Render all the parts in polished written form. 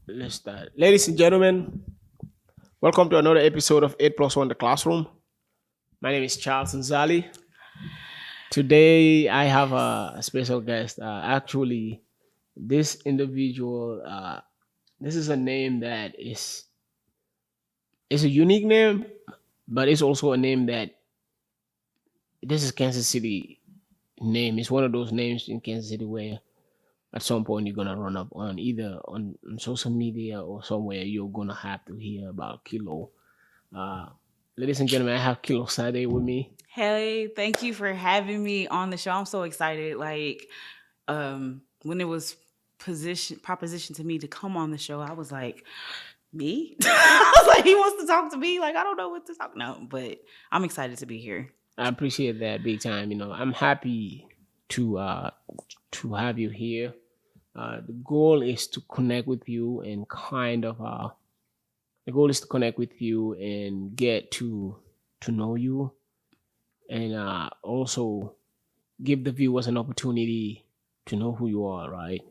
Let's start. Ladies and gentlemen, welcome to another episode of 8 Plus One The Classroom. My name is Charles NZALLY. Today, I have a special guest. Actually, this individual, this is a name that is a unique name, but it's also a name that this is Kansas City name. It's one of those names in Kansas City where at some point you're gonna run up on either on social media or somewhere you're gonna have to hear about Kilo. Uh, Ladies and gentlemen, I have Kilo Sade with me. Hey, thank you for having me on the show. I'm so excited. When it was proposition to me to come on the show, I was like, me? I was like, he wants to talk to me. Like, I don't know what to talk. No, but I'm excited to be here. I appreciate that big time. I'm happy to uh to have you here. The goal is to connect with you and the goal is to connect with you and get to know you and also give the viewers an opportunity to know who you are, right?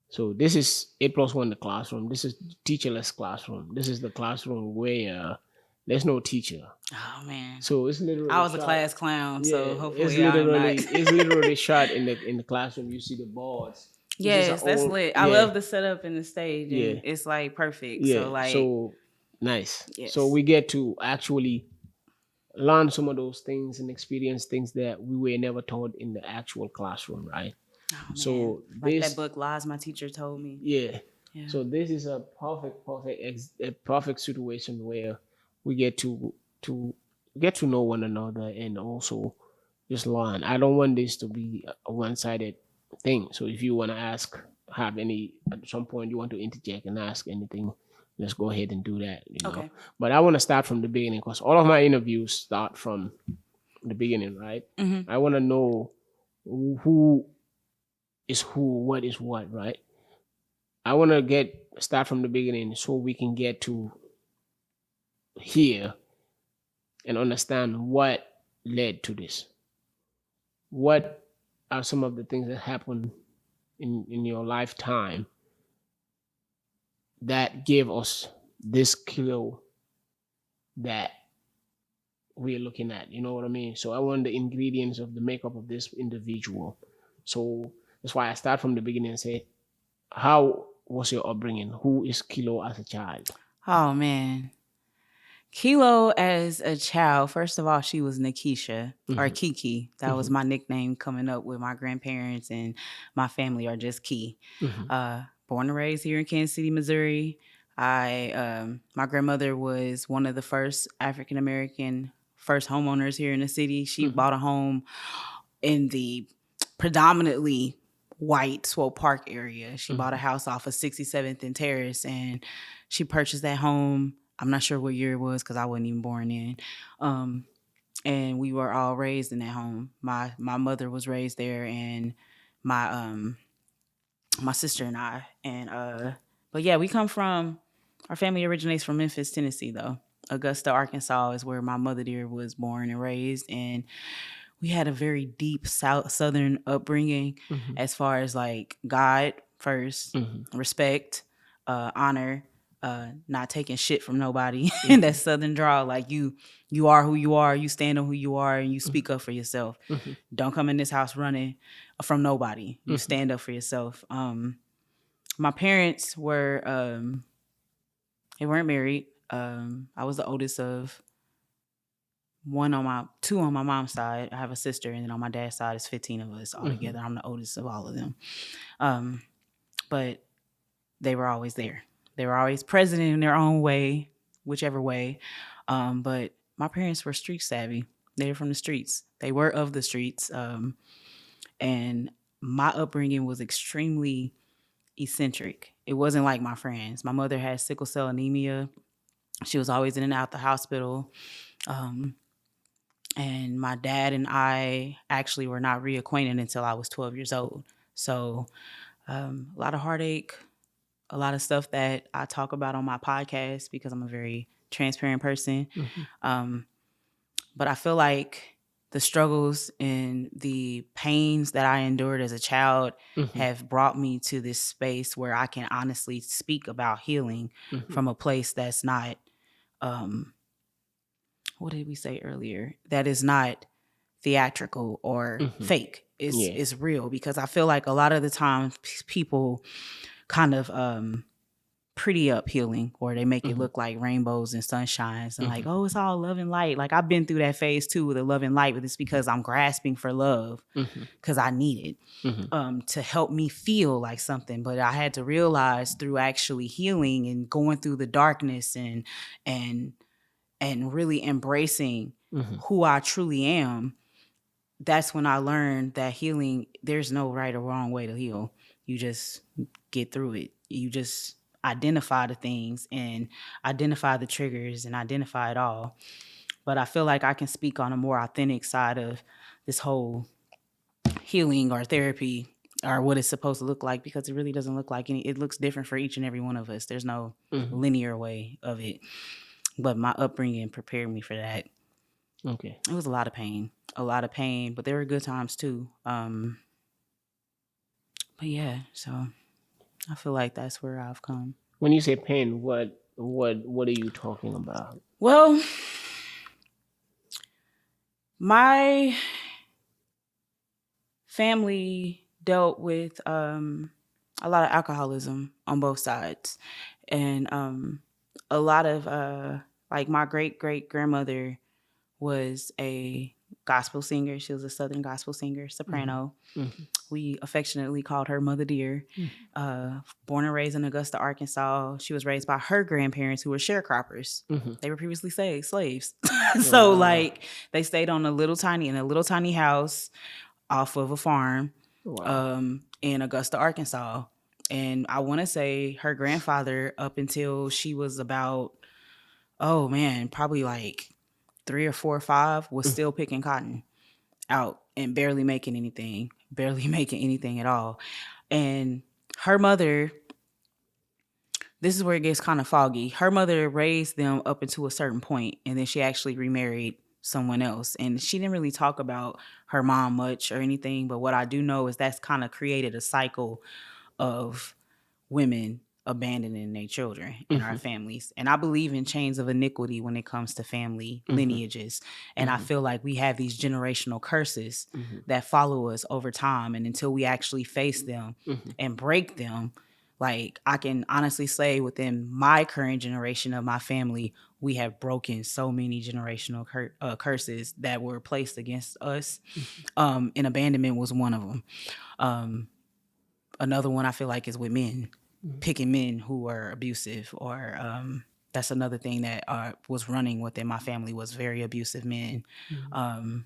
So this is 8 plus 1 the classroom. This is teacherless classroom. This is the classroom where there's no teacher. Oh man. So it's I literally was a shot. class clown, Yeah, so it's hopefully I'm not. literally it's literally shot in the classroom. You see the boards. It's just an Yes, that's old lit. I yeah love the setup in the stage yeah and it's like perfect. yeah. So like So nice. So yes. we get to actually learn some of those things and experience things that we were never taught in the actual classroom, right? Oh man. So Like that this book Lies My Teacher Told Me. yeah. Yeah. So this is a a perfect situation where we get to get to know one another and also just learn. I don't want this to be a one-sided thing. So if you want to have any at some point you want to interject and ask anything, let's go ahead and do that. Okay. But I want to start from the beginning because all of my interviews start from the beginning, right? Mm-hmm. I want to know who is who, what is what, right? I want to get start from the beginning so we can get to here and understand what led to this. What are some of the things that happened in your lifetime that gave us this kilo that we're looking at? You know what I mean? So I want the ingredients of the makeup of this individual. So that's why I start from the beginning and say, how was your upbringing? Who is Kilo as a child? Oh man. Kilo as a child, first of all, she was Nikisha or Hmm. Kiki. That was Hmm. my nickname coming up with my grandparents and my family are just Key. Hmm. Born and raised here in Kansas City, Missouri. My grandmother was one of the first African American first homeowners here in the city. She Hmm. bought a home in the predominantly white Swope Park area. She bought a Hmm. house off of 67th and Terrace and she purchased that home. I'm not sure what year it was because I wasn't even born then. Um, and we were all raised in that home. My mother was raised there and my my sister and I. And but yeah, we come from our family originates from Memphis, Tennessee though. Augusta, Arkansas is where my mother dear was born and raised and we had a very deep southern upbringing Hmm. as far as like God first, Hmm. respect, honor, not taking shit from nobody. And that Hmm. southern draw, like you are who you are, you stand on who you are, and you speak up for yourself. Hmm. Don't come in this house running from nobody. You Hmm. stand up for yourself. My parents were they weren't married. I was the oldest of two on my mom's side. I have a sister, and then on my dad's side, it's 15 of us all Hmm. together. I'm the oldest of all of them. Um, but they were always there. They were always present in their own way, whichever way. But my parents were street savvy. They were from the streets. They were of the streets. And my upbringing was extremely eccentric. It wasn't like my friends. My mother had sickle cell anemia. She was always in and out the hospital. Um, and my dad and I actually were not reacquainted until I was 12 years old. So a lot of heartache, a lot of stuff that I talk about on my podcast because I'm a very transparent person. Hmm. Um, but I feel like the struggles and the pains that I endured as a child Mhm. have brought me to this space where I can honestly speak about healing Mhm. from a place that's not, um, what did we say earlier? That is not theatrical or Mhm. fake. Yeah. It's real, because I feel like a lot of the time people kind of pretty up healing, or they make it Mhm. look like rainbows and sunshines and like, Mhm. oh, it's all love and light. Like, I've been through that phase too with the love and light, but it's because I'm grasping for love Mhm. because I need it Mhm. to help me feel like something. But I had to realize through actually healing and going through the darkness and and really embracing Mhm. who I truly am. That's when I learned that healing, there's no right or wrong way to heal. You just get through it. You just identify the things and identify the triggers and identify it all. But I feel like I can speak on a more authentic side of this whole healing or therapy, or what it's supposed to look like, because it really doesn't look like any. It looks different for each and every one of us. There's no Mhm. linear way of it. But my upbringing prepared me for that. Okay. It was a lot of pain, but there were good times too. But yeah, so I feel like that's where I've come. When you say pain, what are you talking about? Well, my family dealt with a lot of alcoholism on both sides, and a lot of like my great grandmother was a gospel singer. She was a Southern gospel singer, Mhm. soprano. Mhm. We affectionately called her Mother Dear. Mhm. Born and raised in Augusta, Arkansas. She was raised by her grandparents, who were sharecroppers. Mhm. They were previously slaves. So Wow. like they stayed on in a little tiny house off of a farm Wow. in Augusta, Arkansas. And I want to say her grandfather, up until she was about, oh man, probably like 3 or 4 or 5, was Mhm. still picking cotton out and barely making anything at all. And her mother, this is where it gets kind of foggy. Her mother raised them up until a certain point, and then she actually remarried someone else. And she didn't really talk about her mom much or anything. But what I do know is that's kind of created a cycle of women abandoning their children in our Mhm. families. And I believe in chains of iniquity when it comes to family Mhm. lineages. And I Mhm. feel like we have these generational curses Mhm. that follow us over time. And until we actually face them Mhm. and break them, like I can honestly say within my current generation of my family, we have broken so many generational curses that were placed against us. And abandonment was one of them. Um, Another one I feel like is with men, Mhm. picking men who are abusive, or that's another thing that was running within my family, was very abusive men. Mhm. Um,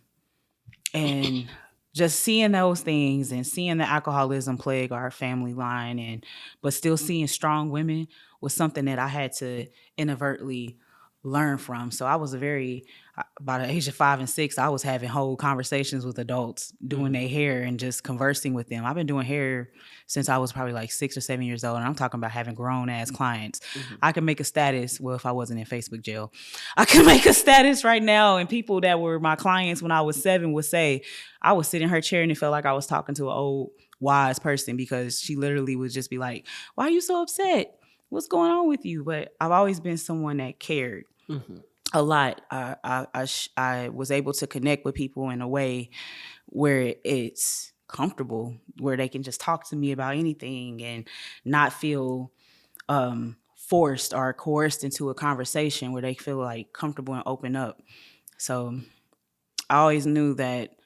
and just seeing those things and seeing the alcoholism plague our family line, and but still seeing strong women, was something that I had to inadvertently learn from. So I was by the age of 5 and 6, I was having whole conversations with adults, doing Mhm. their hair and just conversing with them. I've been doing hair since I was probably like 6 or 7 years old, and I'm talking about having grown ass clients. Mhm. I can make a status. Well, if I wasn't in Facebook jail, I can make a status right now, and people that were my clients when I was 7 would say I was sitting in her chair and it felt like I was talking to an old wise person, because she literally would just be like, "Why are you so upset? What's going on with you?" But I've always been someone that cared Mhm. a lot. I was able to connect with people in a way where it's comfortable, where they can just talk to me about anything and not feel forced or coerced into a conversation, where they feel like comfortable and open up. So I always knew that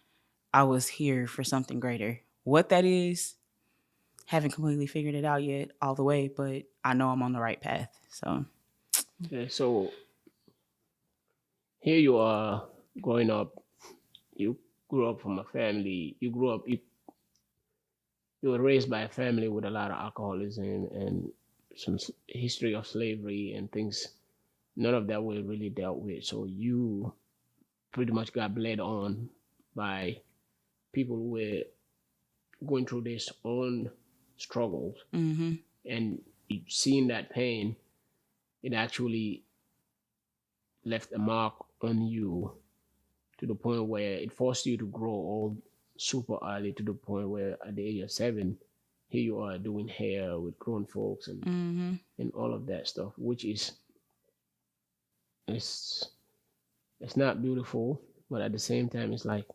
I was here for something greater. What that is, haven't completely figured it out yet all the way, but I know I'm on the right path. So Okay. So here you are growing up. You grew up from a family. You were raised by a family with a lot of alcoholism and some history of slavery and things. None of that were really dealt with. So you pretty much got bled on by people who were going through this own struggles, mm-hmm. and seeing that pain, it actually left a mark on you to the point where it forced you to grow old super early to the point where at the age of 7, here you are doing hair with grown folks Mm-hmm. and all of that stuff, which is it's it's not beautiful, but at the same time, it's like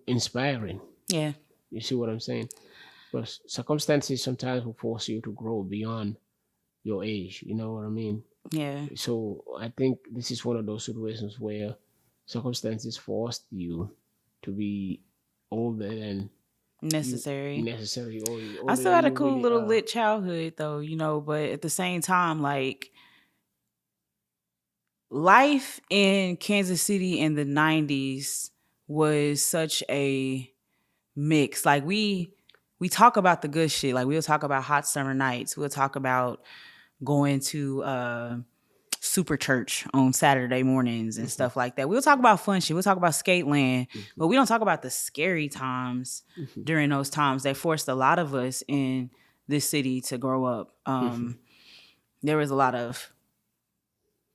inspiring. Yeah. You see what I'm saying? Because circumstances sometimes will force you to grow beyond your age. You know what I mean? Yeah. So I think this is one of those situations where circumstances forced you to be older than you Necessary. necessarily I older still than had a you cool really little are. lit childhood though, you know, but at the same time, like life in Kansas City in the 90s was such a mix. Like we talk about the good shit. Like we'll talk about hot summer nights. We'll talk about going to super church on Saturday mornings and Hmm. stuff like that. We'll talk about fun shit. We'll talk about skate land, Hmm. but we don't talk about the scary times Hmm. during those times that forced a lot of us in this city to grow up. Hmm. There was a lot of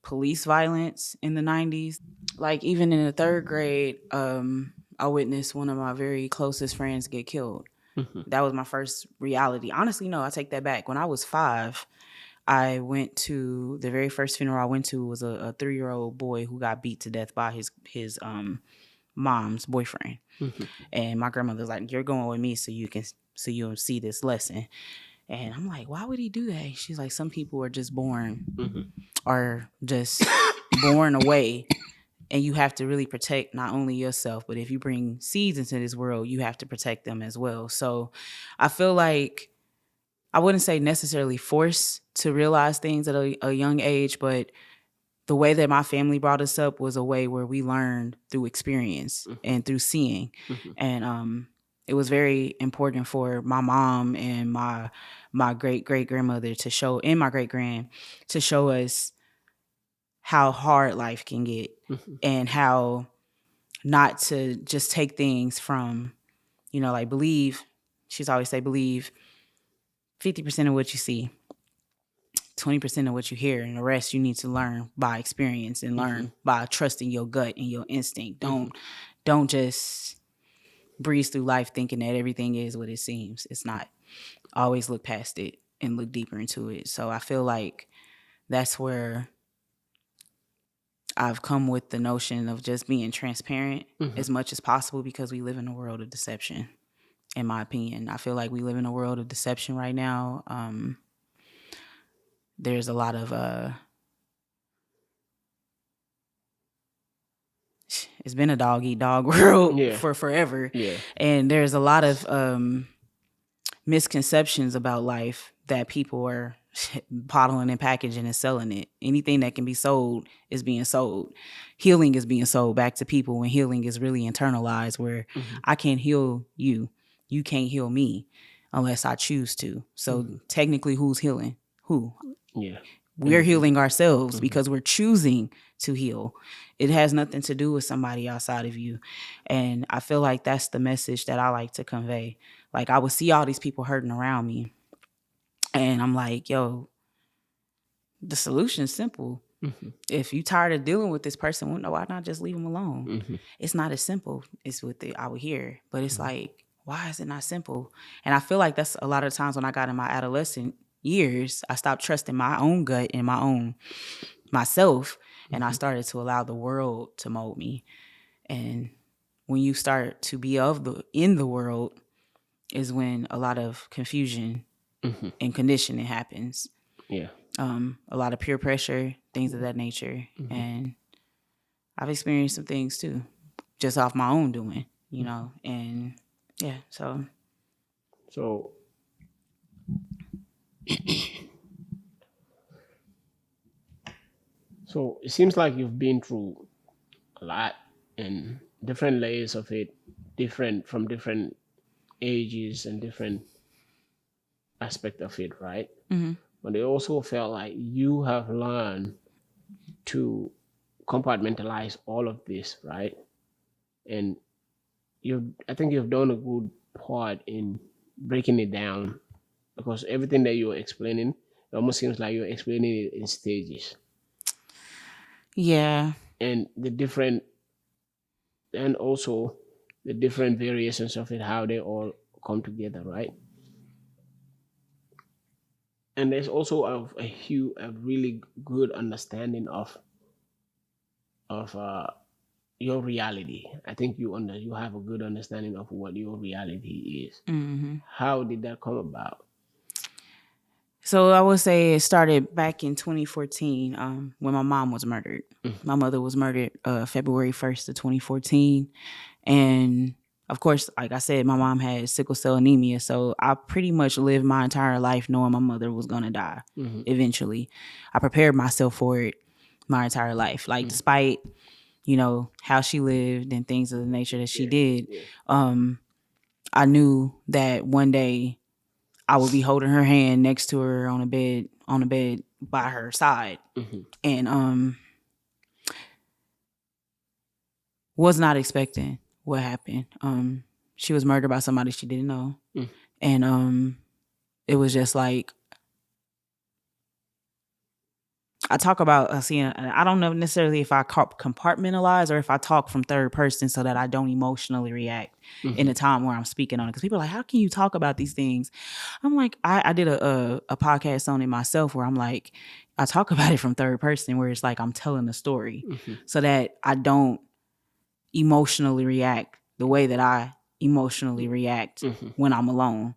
police violence in the 90s. Like even in the third grade, I witnessed one of my very closest friends get killed. Hmm. That was my first reality. Honestly, no, I take that back. When I was 5, I went to the very first funeral I went to was a 3-year-old boy who got beat to death by his mom's boyfriend. Hmm. And my grandmother was like, "You're going with me so you'll see this lesson." And I'm like, "Why would he do that?" She's like, "Some people are just born away, and you have to really protect not only yourself, but if you bring seeds into this world, you have to protect them as well." So I feel like I wouldn't say necessarily forced to realize things at a young age, but the way that my family brought us up was a way where we learned through experience and through seeing. Hmm. And it was very important for my mom and my great great grandmother to show, and my great grand to show us how hard life can get, Hmm. and how not to just take things from, like believe. She's always say believe 50% of what you see, 20% of what you hear, and the rest you need to learn by experience and Hmm. learn by trusting your gut and your instinct. Hmm. Don't just breeze through life thinking that everything is what it seems. It's not. Always look past it and look deeper into it. So I feel like that's where I've come with the notion of just being transparent Hmm. as much as possible, because we live in a world of deception. In my opinion, I feel like we live in a world of deception right now. There's a lot of it's been a dog eat dog world Yeah. for forever, Yeah. and there's a lot of misconceptions about life that people are bottling and packaging and selling it. Anything that can be sold is being sold. Healing is being sold back to people when healing is really internalized, where Hmm. I can't heal you. You can't heal me unless I choose to. So Hmm. technically, who's healing? Who? Yeah. We're And healing ourselves hmm. because we're choosing to heal. It has nothing to do with somebody outside of you. And I feel like that's the message that I like to convey. Like I would see all these people hurting around me, and I'm like, yo, the solution is simple. Hmm. If you tired of dealing with this person, well, no, why not just leave them alone? Hmm. It's not as simple as what I would hear, but it's Hmm. like, why is it not simple? And I feel like that's a lot of times when I got in my adolescent years, I stopped trusting my own gut and my own myself, and I Hmm. started to allow the world to mold me. And when you start to be in the world is when a lot of confusion Hmm. and conditioning happens. Yeah. A lot of peer pressure, things of that nature. Hmm. And I've experienced some things too, just off my own doing, and yeah, so So so it seems like you've been through a lot and different layers of it, different from different ages and different aspect of it, right? mhm. But they also felt like you have learned to compartmentalize all of this, right? And I think you've done a good part in breaking it down because everything that you're explaining, it almost seems like you're explaining it in stages Yeah. and the different and also the different variations of it, how they all come together, right? And there's also a really good understanding of your reality. I think you have a good understanding of what your reality is. How did that come about? So I would say it started back in 2014 when my mom was murdered. My mother was murdered February 1st of 2014. And of course, like I said, my mom had sickle cell anemia. So I pretty much lived my entire life knowing my mother was going to die eventually. I prepared myself for it my entire life. Like despite, how she lived and things of the nature that she did, I knew that one day I would be holding her hand next to her on the bed by her side. And was not expecting what happened. She was murdered by somebody she didn't know. And it was just like, I talk about seeing, I don't know necessarily if I compartmentalize or if I talk from third person so that I don't emotionally react in the time where I'm speaking on it. Because people are like, how can you talk about these things? I'm like, I did a podcast on it myself where I'm like, I talk about it from third person where it's like I'm telling a story so that I don't emotionally react the way that I emotionally react when I'm alone,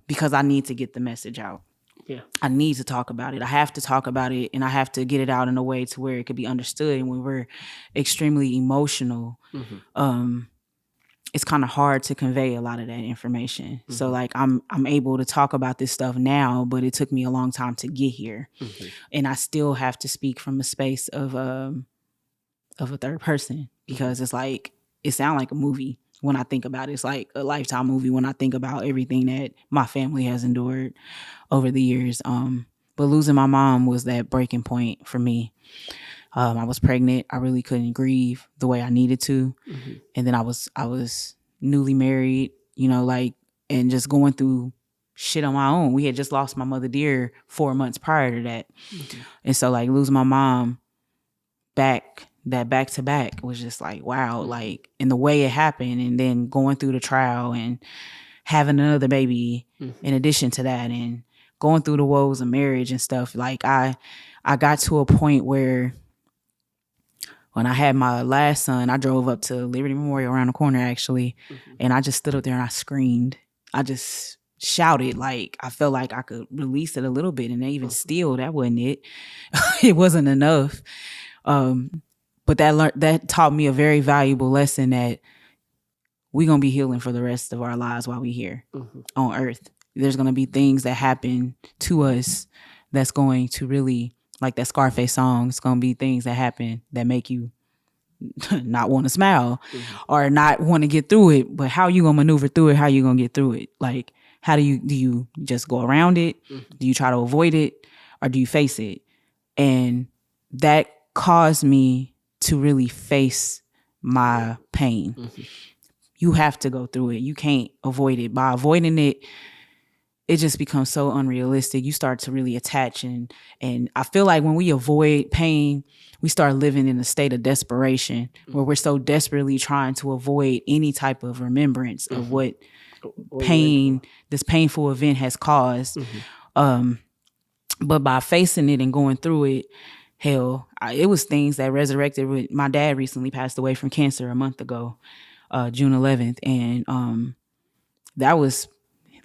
because I need to get the message out. Yeah. I need to talk about it. I have to talk about it, and I have to get it out in a way to where it could be understood. And when we're extremely emotional, it's kind of hard to convey a lot of that information. So like I'm able to talk about this stuff now, but it took me a long time to get here. And I still have to speak from a space of a third person because it's like, it sounds like a movie when I think about it. It's like a Lifetime movie when I think about everything that my family has endured over the years. But losing my mom was that breaking point for me. I was pregnant. I really couldn't grieve the way I needed to. And then I was newly married, and just going through shit on my own. We had just lost my mother dear 4 months prior to that. And so like losing my mom back to back was just like, wow, like, and the way it happened, and then going through the trial and having another baby in addition to that, and going through the woes of marriage and stuff. Like I got to a point where when I had my last son, I drove up to Liberty Memorial around the corner actually, and I just stood up there and I screamed. I just shouted, like I felt like I could release it a little bit, and even still, that wasn't it. It wasn't enough. But that taught me a very valuable lesson that we're going to be healing for the rest of our lives while we're here on earth. There's going to be things that happen to us that's going to really, like that Scarface song, it's going to be things that happen that make you not want to smile or not want to get through it. But how you going to maneuver through it? How you going to get through it? Like, how do you just go around it? Do you try to avoid it, or do you face it? And that caused me to really face my pain. You have to go through it. You can't avoid it. By avoiding it, it just becomes so unrealistic. You start to really attach, and I feel like when we avoid pain, we start living in a state of desperation where we're so desperately trying to avoid any type of remembrance of what pain, this painful event has caused. But by facing it and going through it, hell, it was things that resurrected. My dad recently passed away from cancer a month ago, June 11th. And that was,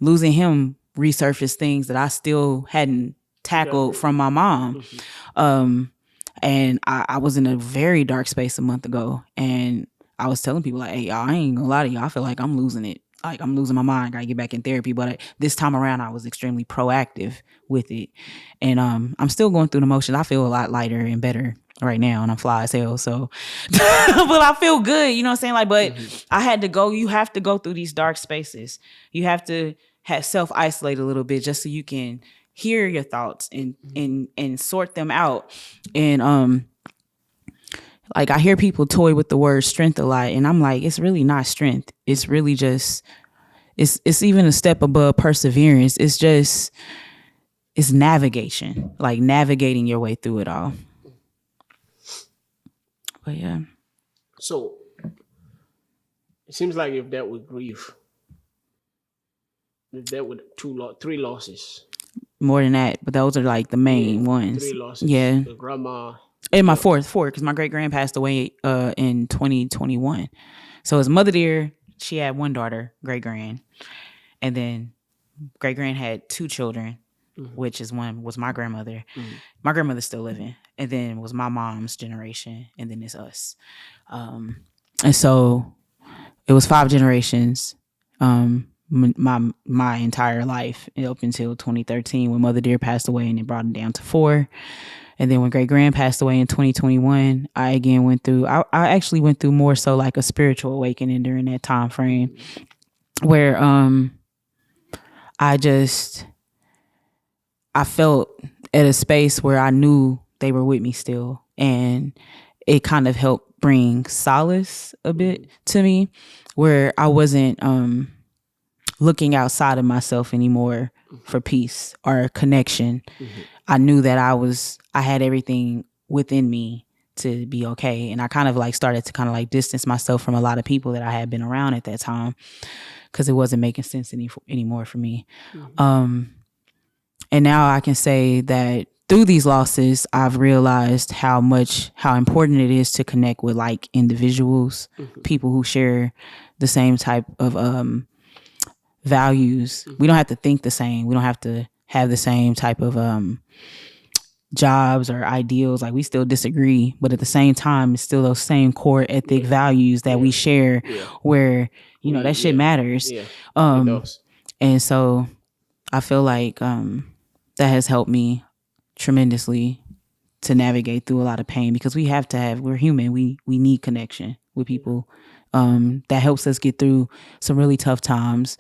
losing him resurfaced things that I still hadn't tackled from my mom. And I was in a very dark space a month ago. And I was telling people like, hey, y'all, I ain't gonna lie to y'all. I feel like I'm losing it. Like I'm losing my mind. I gotta get back in therapy. But this time around, I was extremely proactive with it. And I'm still going through the motions. I feel a lot lighter and better right now, and I'm fly as hell. So, but I feel good. You know what I'm saying? Like, but I had to go. You have to go through these dark spaces. You have to self-isolate a little bit just so you can hear your thoughts and sort them out. And like I hear people toy with the word strength a lot, and I'm like, it's really not strength. It's really just, it's even a step above perseverance. It's navigation, like navigating your way through it all. But yeah. So It seems like you've dealt with grief. You've dealt with three losses. More than that, but those are like the Yeah, main ones. three losses. Yeah. Your grandma. And my Your, fourth, because my great grand passed away in 2021. So his mother dear, she had one daughter, great grand, and then great grand had two children, which is one was my grandmother. My grandmother's still living, and then was my mom's generation, and then it's us. And so it was 5 generations. My entire life up until 2013 when Mother Dear passed away, and it brought it down to 4. And then when Great Grand passed away in 2021, I again went through. I actually went through more so like a spiritual awakening during that time frame, where I felt at a space where I knew they were with me still, and it kind of helped bring solace a bit to me, where I wasn't looking outside of myself anymore for peace or connection. I knew that I had everything within me to be okay. And I kind of like started to kind of like distance myself from a lot of people that I had been around at that time, because it wasn't making sense anymore for me. And now I can say that through these losses, I've realized how important it is to connect with like individuals, people who share the same type of values. We don't have to think the same. We don't have to have the same type of jobs or ideals. Like, we still disagree, but at the same time, it's still those same core ethic values that we share, where, you know, that shit matters. Yeah, it does. And so I feel like that has helped me tremendously to navigate through a lot of pain, because we're human. We need connection with people. That helps us get through some really tough times.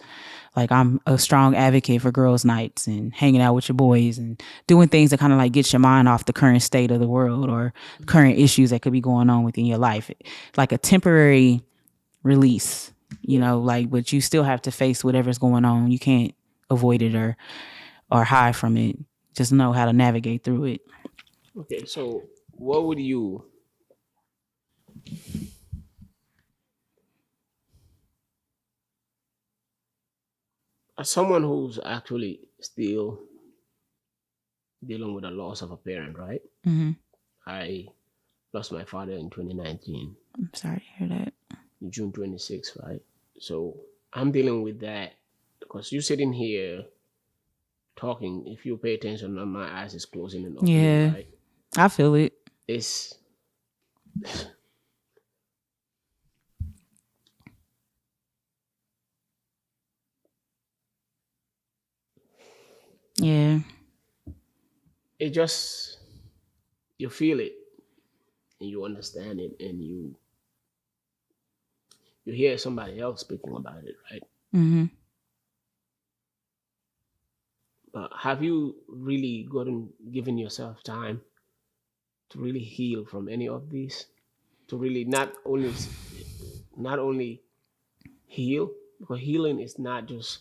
Like, I'm a strong advocate for girls' nights and hanging out with your boys and doing things that kind of like get your mind off the current state of the world or current issues that could be going on within your life. Like a temporary release, you know, like, but you still have to face whatever's going on. You can't avoid it or hide from it. Just know how to navigate through it. Okay, so what would you as someone who's actually still dealing with the loss of a parent, right? I lost my father in 2019, I'm sorry to hear that. June 26th, right? So I'm dealing with that because you sitting here talking. If you pay attention, my eyes is closing and opening, Yeah, right? I feel it. It's Yeah. it just you feel it and you understand it and you hear somebody else speaking about it, right? But have you really given yourself time to really heal from any of these? To really not only heal, because healing is not just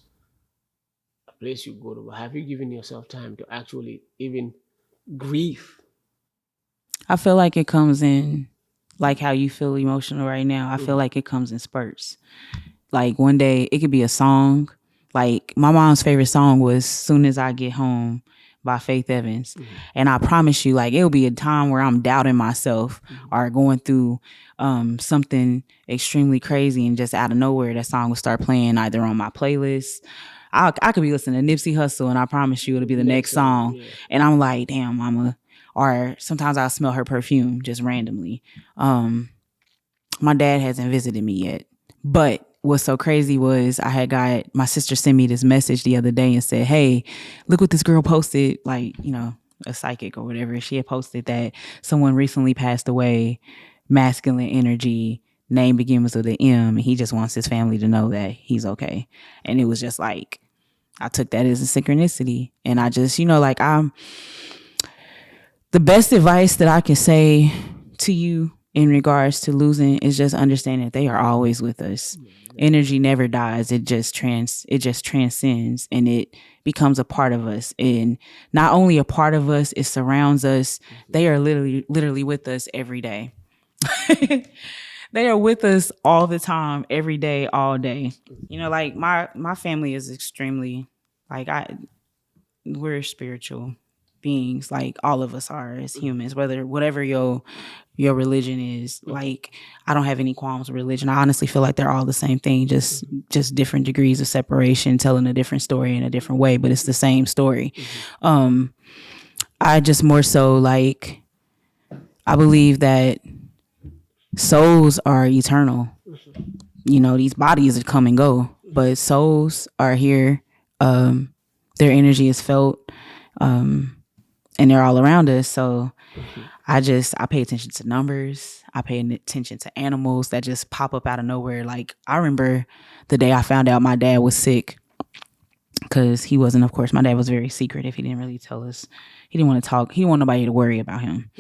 a place you go to, but have you given yourself time to actually even grieve? I feel like it comes in, like how you feel emotional right now. I feel like it comes in spurts. Like, one day it could be a song. Like, my mom's favorite song was "Soon as I Get Home" by Faith Evans. And I promise you, like, it'll be a time where I'm doubting myself or going through something extremely crazy, and just out of nowhere that song will start playing either on my playlist. I could be listening to Nipsey Hussle, and I promise you it'll be the next song. Yeah. And I'm like, damn, mama. Or sometimes I'll smell her perfume just randomly. My dad hasn't visited me yet. But what's so crazy was I had got my sister sent me this message the other day and said, hey, look what this girl posted. Like, you know, a psychic or whatever. She had posted that someone recently passed away, masculine energy, name begins with an M, and he just wants his family to know that he's okay. And it was just like, I took that as a synchronicity. And I just, you know, like, the best advice that I can say to you in regards to losing is just understand that they are always with us. Energy never dies. It just transcends, and it becomes a part of us. And not only a part of us, it surrounds us. They are literally with us every day. They are with us all the time, every day, all day. You know, like my family is extremely like we're spiritual beings, like all of us are as humans, whatever your religion is. Like I don't have any qualms with religion. I honestly feel like they're all the same thing, just different degrees of separation, telling a different story in a different way, but it's the same story. I just more so like I believe that souls are eternal. You know, these bodies come and go, but souls are here. Their energy is felt, and they're all around us. So I pay attention to numbers. I pay attention to animals that just pop up out of nowhere. Like I remember the day I found out my dad was sick, because he wasn't, of course, my dad was very secretive. He didn't really tell us. He didn't want to talk. He didn't want nobody to worry about him.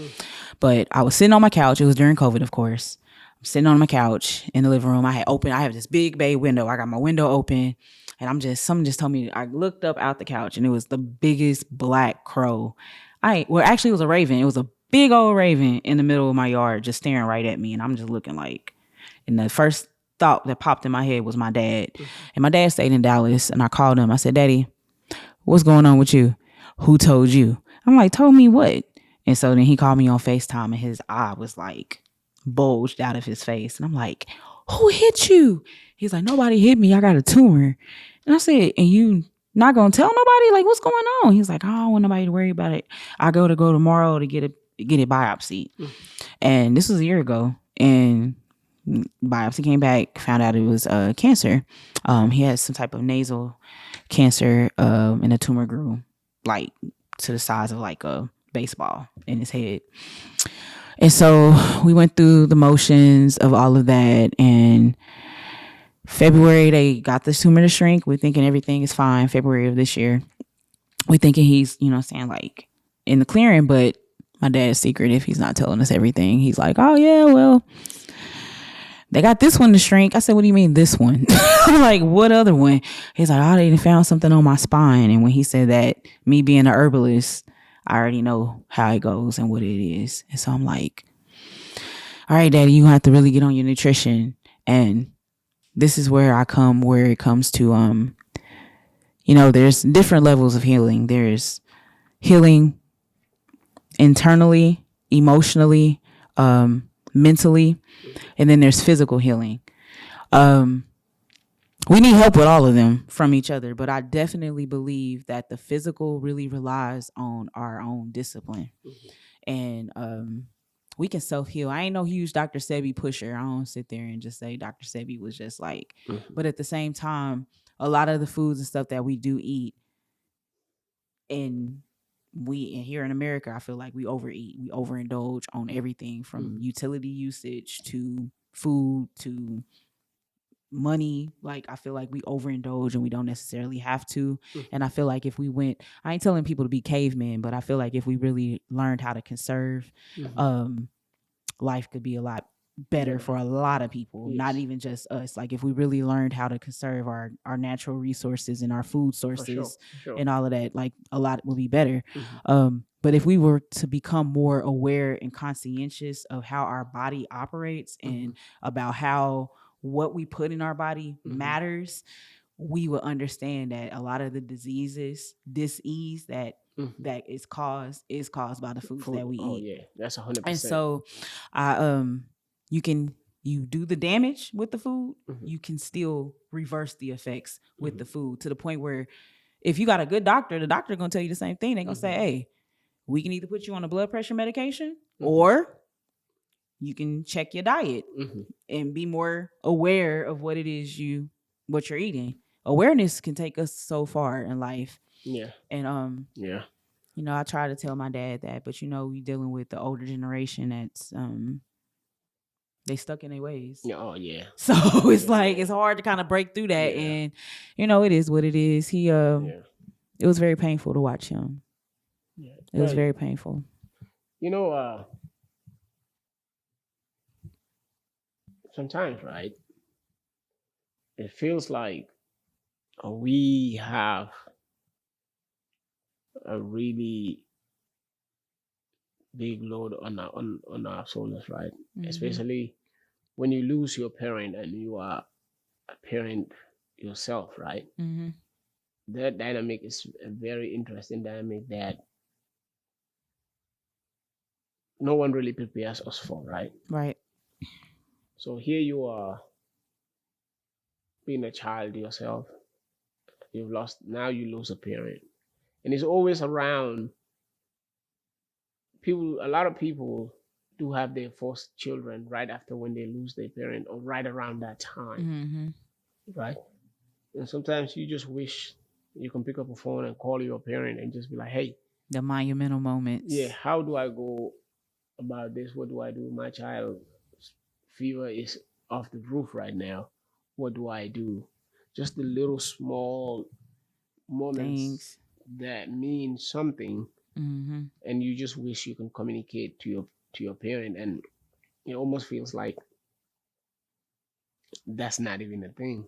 But I was sitting on my couch. It was during COVID, of course. I'm sitting on my couch in the living room. I have this big bay window. I got my window open, and someone just told me, I looked up out the couch, and it was the biggest black crow. Actually, it was a raven. It was a big old raven in the middle of my yard, just staring right at me. And I'm just looking like, and the first thought that popped in my head was my dad. And my dad stayed in Dallas, and I called him. I said, Daddy, what's going on with you? Who told you? I'm like, told me what? And so then he called me on FaceTime, and his eye was like bulged out of his face. And I'm like, who hit you? He's like, nobody hit me. I got a tumor. And I said, and you not gonna tell nobody? Like, what's going on? He's like, I don't want nobody to worry about it. I go tomorrow to get it biopsied. And this was a year ago. And biopsy came back, found out it was cancer. He had some type of nasal cancer, and a tumor grew like to the size of like a baseball in his head. And so we went through the motions of all of that. And February, they got this tumor to shrink. We're thinking everything is fine. February of this year, we're thinking he's, saying, like in the clearing, but my dad's secretive. He's not telling us everything. He's like, oh yeah, well, they got this one to shrink. I said, what do you mean this one? I'm like, what other one? He's like, oh, they found something on my spine. And when he said that, me being an herbalist, I already know how it goes and what it is. And so I'm like, all right, Daddy, you have to really get on your nutrition. And this is where it comes to, there's different levels of healing. There's healing internally, emotionally, mentally, and then there's physical healing. We need help with all of them from each other, but I definitely believe that the physical really relies on our own discipline. And we can self-heal. I ain't no huge Dr. Sebi pusher. I don't sit there and just say Dr. Sebi was just like, but at the same time, a lot of the foods and stuff that we do eat, and here in America, I feel like we overeat, we overindulge on everything from utility usage to food to money. Like I feel like we overindulge and we don't necessarily have to. And I feel like if we went, I ain't telling people to be cavemen, but I feel like if we really learned how to conserve, life could be a lot better for a lot of people, not even just us. Like if we really learned how to conserve our natural resources and our food sources and all of that, like a lot would be better. But if we were to become more aware and conscientious of how our body operates and about how what we put in our body matters, we will understand that a lot of the disease that is caused by the foods that we eat. Oh yeah, that's 100%. And so, you do the damage with the food, you can still reverse the effects with the food, to the point where if you got a good doctor, the doctor gonna tell you the same thing. They're gonna say, hey, we can either put you on a blood pressure medication or you can check your diet and be more aware of what it is what you're eating. Awareness can take us so far in life. Yeah. And yeah. I try to tell my dad that, but we dealing with the older generation that's they stuck in their ways. Oh yeah. So it's like it's hard to kind of break through that, and it is what it is. He it was very painful to watch him. Yeah. It was very painful. Sometimes, right? It feels like we have a really big load on our shoulders, right? Especially when you lose your parent and you are a parent yourself, right? Mm-hmm. That dynamic is a very interesting dynamic that no one really prepares us for, right? Right. So here you are being a child yourself. You've lost, now you lose a parent. And it's always around people. A lot of people do have their first children right after when they lose their parent or right around that time, Mm-hmm. right? And sometimes you just wish you can pick up a phone and call your parent and just be like, hey, The monumental yeah, moments. how do I go about this? What do I do? My child fever is off the roof right now. What do I do? Just the little small moments Things. that mean something, Mm-hmm. and you just wish you can communicate to your parent, and it almost feels like that's not even a thing.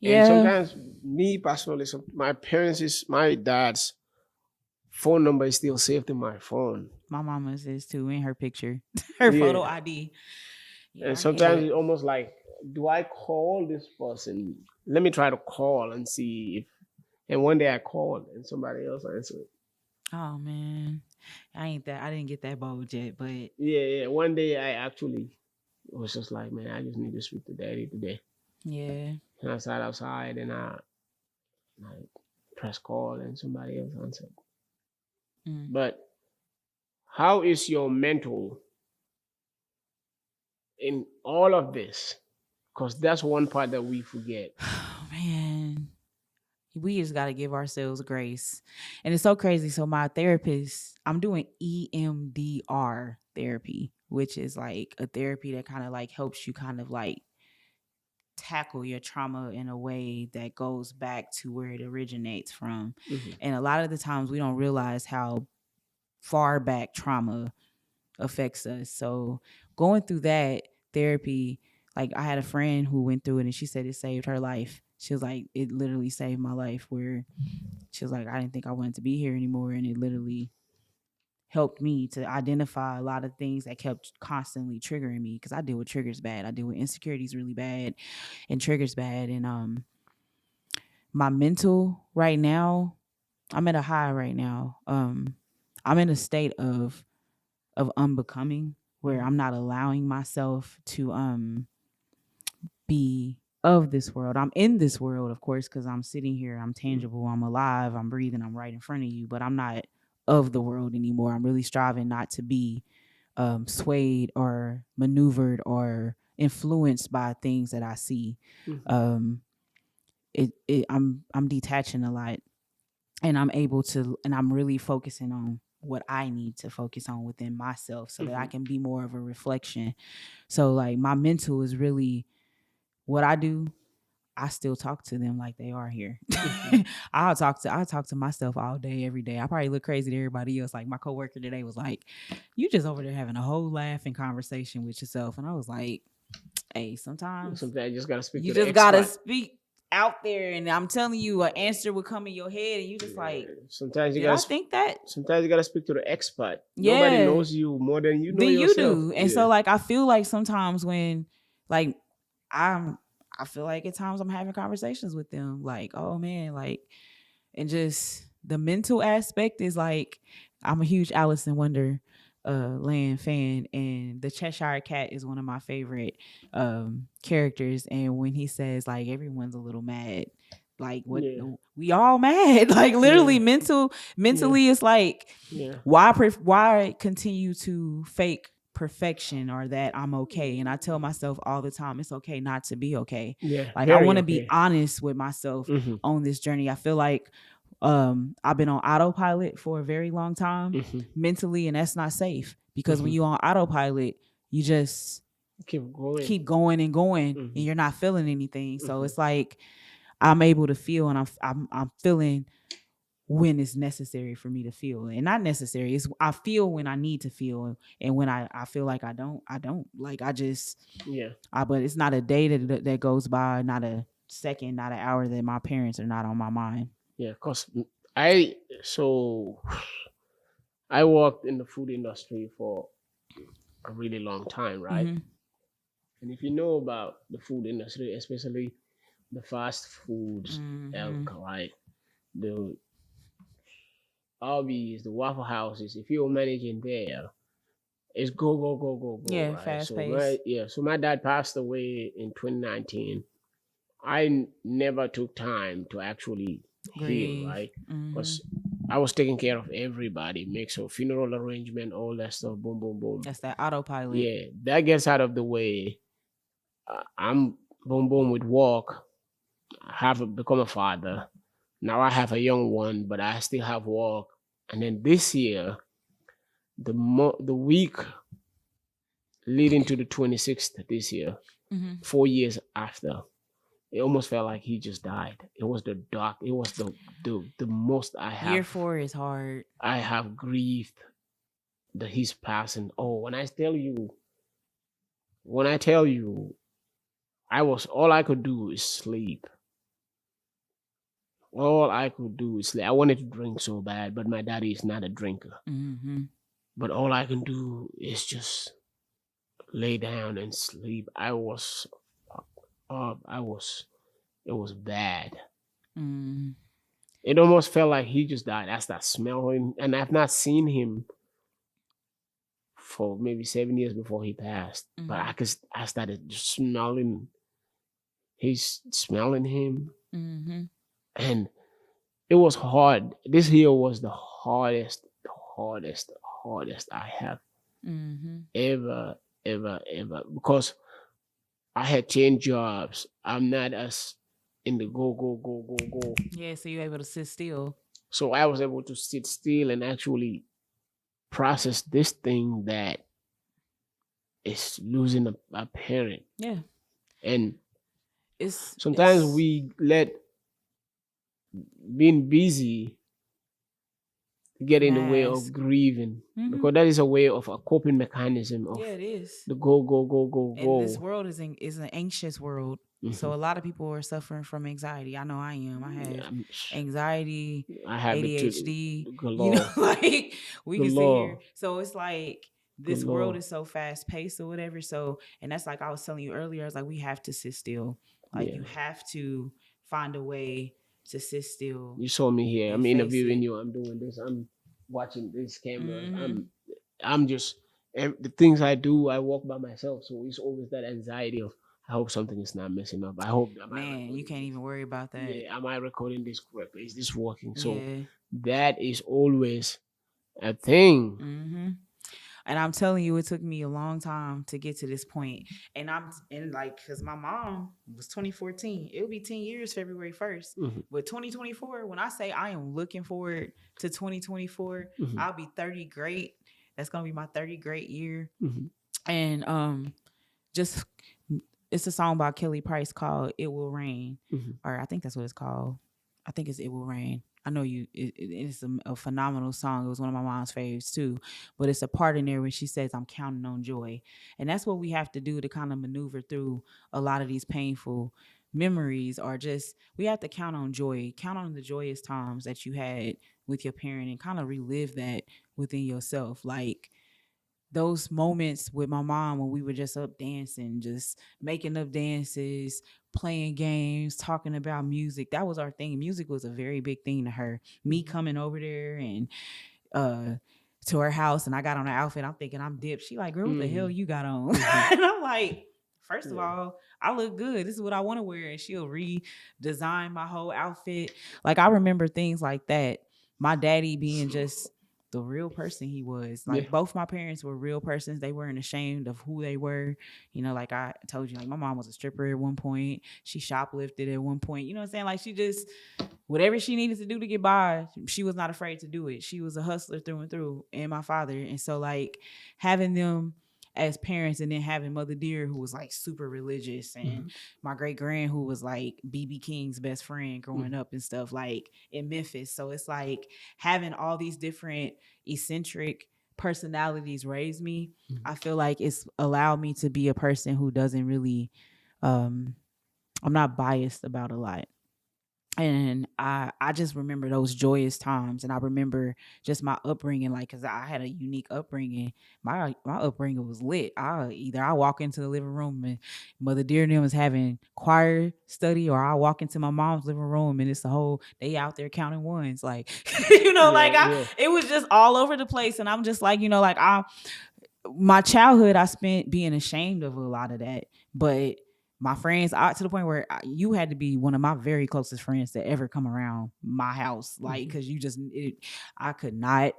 And Yeah. sometimes, me personally, my parents is my dad's phone number is still saved in my phone. My mama's is too in her picture. Her photo Yeah, ID. Yeah, and I get sometimes it. it's almost like, do I call this person? Let me try to call and see if. And one day I called and somebody else answered. Oh man. I didn't get that bold yet, but Yeah, yeah. One day I actually was just like, man, I just need to speak to daddy today. yeah. And I sat outside and I pressed call and somebody else answered. Mm. But how is your mental in all of this? Because that's one part that we forget. Oh man. We just got to give ourselves grace. And it's so crazy. So my therapist, I'm doing EMDR therapy, which is like a therapy that kind of like helps you kind of like tackle your trauma in a way that goes back to where it originates from. Hmm. And a lot of the times we don't realize how far back trauma affects us. So going through that therapy, like I had a friend who went through it and she said it saved her life. She was like, it literally saved my life, where she was like, I didn't think I wanted to be here anymore. And it literally helped me to identify a lot of things that kept constantly triggering me, because I deal with triggers bad. I deal with insecurities really bad and triggers bad. And my mental right now, I'm at a high right now. I'm in a state of unbecoming, where I'm not allowing myself to be of this world. I'm in this world, of course, because I'm sitting here, I'm tangible, I'm alive, I'm breathing, I'm right in front of you, but I'm not of the world anymore. I'm really striving not to be swayed or maneuvered or influenced by things that I see. Hmm. Um, I'm detaching a lot, and I'm really focusing on what I need to focus on within myself so that I Hmm. can be more of a reflection. So like my mental is really what I do. I still talk to them like they are here. Hmm. I'll talk to myself all day, every day. I probably look crazy to everybody else. Like my coworker today was like, "You just over there having a whole laughing conversation with yourself," and I was like, "Hey, sometimes Sometimes you just gotta speak you to the just gotta expert. speak out there, and I'm telling you, an answer will come in your head, and you just like, Sometimes you did I gotta think that? sometimes you gotta speak to the expert. Nobody Yeah, knows you more than you know than you yourself. do." And Yeah. so like I feel like sometimes when like I'm I feel like at times I'm having conversations with them like, oh man, like, and just the mental aspect is like, I'm a huge Alice in Wonder land fan, and the Cheshire Cat is one of my favorite characters. And when he says like everyone's a little mad, like what, Yeah. we all mad, like literally Yeah. Yeah. mentally it's like, Yeah. why continue to fake perfection or that I'm okay? And I tell myself all the time, it's okay not to be okay. Yeah. Like I Very want to be okay. honest with myself Hmm. on this journey. I feel like I've been on autopilot for a very long time Hmm. mentally, and that's not safe, because when Hmm. you on autopilot, you just Keep going. keep going and going, and Hmm. you're not feeling anything. So Hmm. it's like I'm able to feel, and I'm feeling when it's necessary for me to feel, and not necessary. It's I feel when I need to feel, and when I feel like I don't like I just Yeah. but it's not a day that goes by, not a second, not an hour that my parents are not on my mind. Yeah. Cause I so I worked in the food industry for a really long time, right? Mm-hmm. And if you know about the food industry, especially the fast foods, Mm-hmm. right? The Arby's, the Waffle Houses, if you're managing there, it's go, go, go, go, go, Yeah, right? fast So pace. my dad passed away in 2019. I never took time to actually heal, Grieve. right? Mm-hmm. Because I was taking care of everybody, make sure funeral arrangement, all that stuff, boom, boom, boom. That's that autopilot. Yeah, that gets out of the way. I'm boom, boom with work. I have become a father. Now I have a young one, but I still have work. And then this year, the week leading to the 26th this year, Mm-hmm. 4 years after, it almost felt like he just died. It was the dark. It was the most Year 4 is hard. I have grieved that he's passing. Oh, when I tell you, I was all I could do is sleep. All I could do is sleep. I wanted to drink so bad, but my daddy is not a drinker. Mm-hmm. But all I can do is just lay down and sleep. I was. It was bad. Mm-hmm. It almost felt like he just died. That's that smell him, and I've not seen him for maybe 7 years before he passed. But I started just smelling. He's smelling him, Mm-hmm. and it was hard. This year was the hardest I have Mm-hmm. ever, ever, because I had changed jobs. I'm not as in the go, go, go, go, go. Yeah, so you're able to sit still. So I was able to sit still and actually process this thing that is losing a parent. Yeah. And sometimes It's we let being busy get in the way of mask. grieving, Mm-hmm. because that is a way of a coping mechanism of Yeah, it is. the go, go, go, go, And this go. world is an anxious world. So Mhm. a lot of people are suffering from anxiety. I know I am. I have I'm- anxiety, I have it to ADHD. You know, galore, like we can sit here. galore, So it's like this world galore. is so fast paced or whatever. So, and that's like I was telling you earlier. I was like, we have to sit still. Like Yeah. you have to find a way to sit still You saw me here. and I'm face interviewing it. you. I'm doing this. I'm watching this camera. Mm-hmm. I'm just the things I do. I walk by myself, so it's always that anxiety of I hope something is not messing up. I hope am I Man, you recording can't this? even worry about that. Yeah, am I recording this correctly? Is this working? So Yeah. that is always a thing. Mm-hmm. And I'm telling you, it took me a long time to get to this point. And I'm and like, because my mom was 2014. It'll be 10 years February 1st. Mhm, But 2024, when I say I am looking forward to 2024, mhm, I'll be 30 great. That's gonna be my 30 great year. mhm, And just it's a song by Kelly Price called "It Will Rain," mhm, or I think that's what it's called. I think it's "It Will Rain." I know it's a phenomenal song. It was one of my mom's favorites too. But it's a part in there where she says, "I'm counting on joy," and that's what we have to do to kind of maneuver through a lot of these painful memories, or just we have to count on the joyous times that you had with your parent, and kind of relive that within yourself, like those moments with my mom when we were just up dancing, just making up dances, playing games, talking about music. That was our thing. Music was a very big thing to her. Me mhm, coming over there and uh to her house and I got on an outfit, I'm thinking I'm dipped. She like, girl, what the hell mhm, you got on? mhm. And I'm like, first of Yeah. all, I look good. This is what I want to wear. And she'll redesign my whole outfit. Like I remember things like that. My daddy being just the real person he was. Yeah. Like both my parents were real persons. They weren't ashamed of who they were. You know, like I told you, like my mom was a stripper at one point. She shoplifted at one point. You know what I'm saying? Like she just whatever she needed to do to get by, she was not afraid to do it. She was a hustler through and through, and my father. And so like having them as parents, and then having Mother Dear who was like super religious, and Mhm, my great grand who was like BB King's best friend growing mhm, up and stuff, like in Memphis. So it's like having all these different eccentric personalities raise me. mhm. I feel like it's allowed me to be a person who doesn't really I'm not biased about a lot. And I just remember those joyous times, and I remember just my upbringing, like, because I had a unique upbringing. My upbringing was lit. I walk into the living room and Mother Dear and them was having choir study, or I walk into my mom's living room and it's the whole they out there counting ones, like Yeah, like yeah. it was just all over the place, and I'm just like, like my childhood I spent being ashamed of a lot of that, but my friends, to the point where you had to be one of my very closest friends to ever come around my house, like, because I could not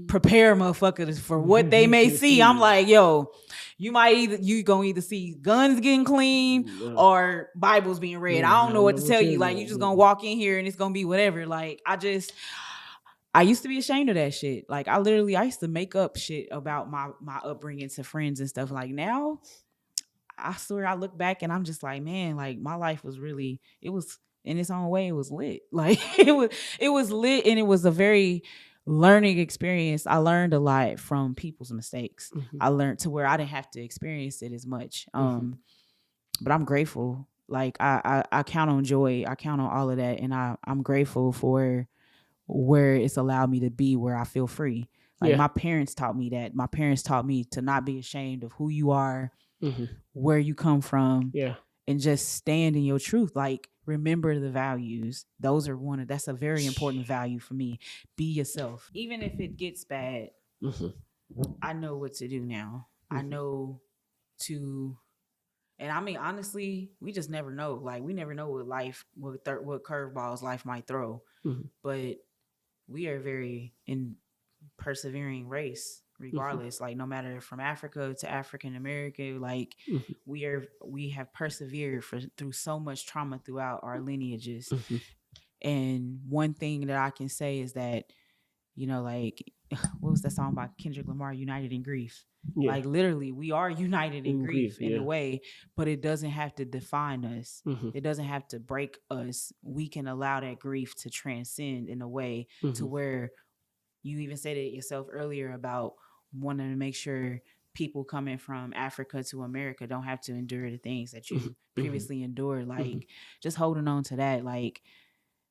prepare motherfuckers for what they may see. I'm like, yo, you gonna either see guns getting cleaned Yeah. or Bibles being read. I Yeah, don't I know what know to what tell you're you. Like, you just gonna saying. walk in here and it's gonna be whatever. Like, I used to be ashamed of that shit. Like, I used to make up shit about my upbringing to friends and stuff. Like, now I swear I look back and I'm just like, man, like, my life was really, it was in its own way, it was lit. Like, it was lit, and it was a very learning experience. I learned a lot from people's mistakes. I learned to where I didn't have to experience it as much. But I'm grateful. Like, I count on joy. I count on all of that. And I'm grateful for where it's allowed me to be where I feel free. Like, Yeah. my parents taught me that. My parents taught me to not be ashamed of who you are, where you come from, Yeah. and just stand in your truth. Like, remember the values. That's a very important value for me. Be yourself. Even if it gets bad, I know what to do now. I know to, and I mean, honestly, we just never know. Like, we never know what curveballs life might throw. But we are very in persevering race regardless. Like, no matter from Africa to African American, like, we have persevered through so much trauma throughout our lineages. And one thing that I can say is that, like, what was that song by Kendrick Lamar, United in Grief? Yeah. Like, literally, we are united in In grief grief, in a yeah. way, but it doesn't have to define us. It doesn't have to break us. We can allow that grief to transcend in a way to where, you even said it yourself earlier about wanting to make sure people coming from Africa to America don't have to endure the things that you previously endured. Like, just holding on to that. Like,